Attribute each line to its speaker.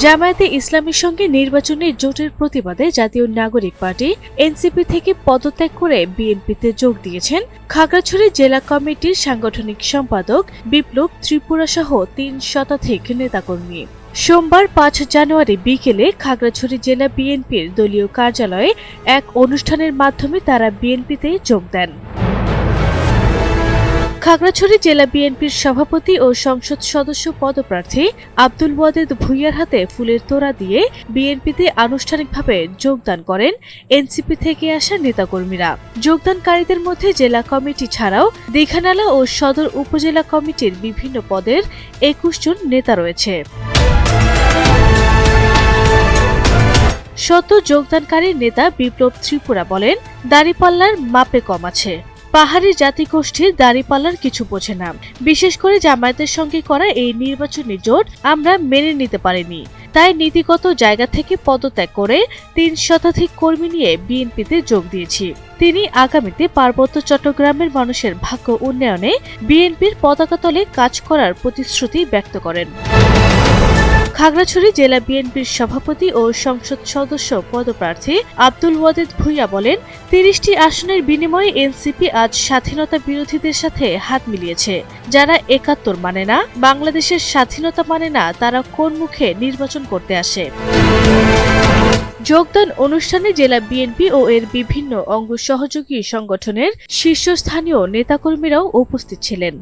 Speaker 1: জামায়াতে ইসলামীর সঙ্গে নির্বাচনী জোটের প্রতিবাদে জাতীয় নাগরিক পার্টি এনসিপি থেকে পদত্যাগ করে বিএনপিতে যোগ দিয়েছেন খাগড়াছড়ি জেলা কমিটির সাংগঠনিক সম্পাদক বিপ্লব ত্রিপুরা সহ ৩ শতাধিক নেতাকর্মী। সোমবার ৫ জানুয়ারি বিকেলে খাগড়াছড়ি জেলা বিএনপির দলীয় কার্যালয়ে এক অনুষ্ঠানের মাধ্যমে তারা বিএনপিতে যোগ দেন। খাগড়াছড়ি জেলা বিএনপির সভাপতি ও সংসদ সদস্য পদপ্রার্থী আব্দুল ওয়াদেদ ভূঁইয়ার হাতে ফুলের তোড়া দিয়ে বিএনপিতে আনুষ্ঠানিকভাবে যোগদান করেন এনসিপি থেকে আসা নেতাকর্মীরা। যোগদানকারীদের মধ্যে জেলা কমিটি ছাড়াও দীঘানালা ও সদর উপজেলা কমিটির বিভিন্ন পদের ২১ জন নেতা রয়েছে। শত যোগদানকারী নেতা বিপ্লব ত্রিপুরা বলেন, দাড়িপাল্লার মাপে কম আছে। পাহাড়ি জাতিগোষ্ঠীর দাড়িপাল্লার কিছু বোঝে না। বিশেষ করে জামায়াতের সঙ্গে করা এই নির্বাচনী জোট আমরা মেনে নিতে পারিনি। তাই নীতিগত জায়গা থেকে পদত্যাগ করে ৩ শতাধিক কর্মী নিয়ে বিএনপিতে যোগ দিয়েছি। তিনি আগামীতে পার্বত্য চট্টগ্রামের মানুষের ভাগ্য উন্নয়নে বিএনপির পতাকা তলে কাজ করার প্রতিশ্রুতি ব্যক্ত করেন। খাগড়াছড়ি জেলা বিএনপির সভাপতি ও সংসদ সদস্য পদপ্রার্থী আব্দুল ওয়াদেদ ভূঁইয়া বলেন, ৩০টি আসনের বিনিময়ে এনসিপি আজ স্বাধীনতা বিরোধীদের সাথে হাত মিলিয়েছে। যারা ৭১ মানে না, বাংলাদেশের স্বাধীনতা মানে না, তারা কোন মুখে নির্বাচন করতে আসে? যোগদান অনুষ্ঠানে জেলা বিএনপি ও এর বিভিন্ন অঙ্গ সহযোগী সংগঠনের শীর্ষস্থানীয় নেতাকর্মীরাও উপস্থিত ছিলেন।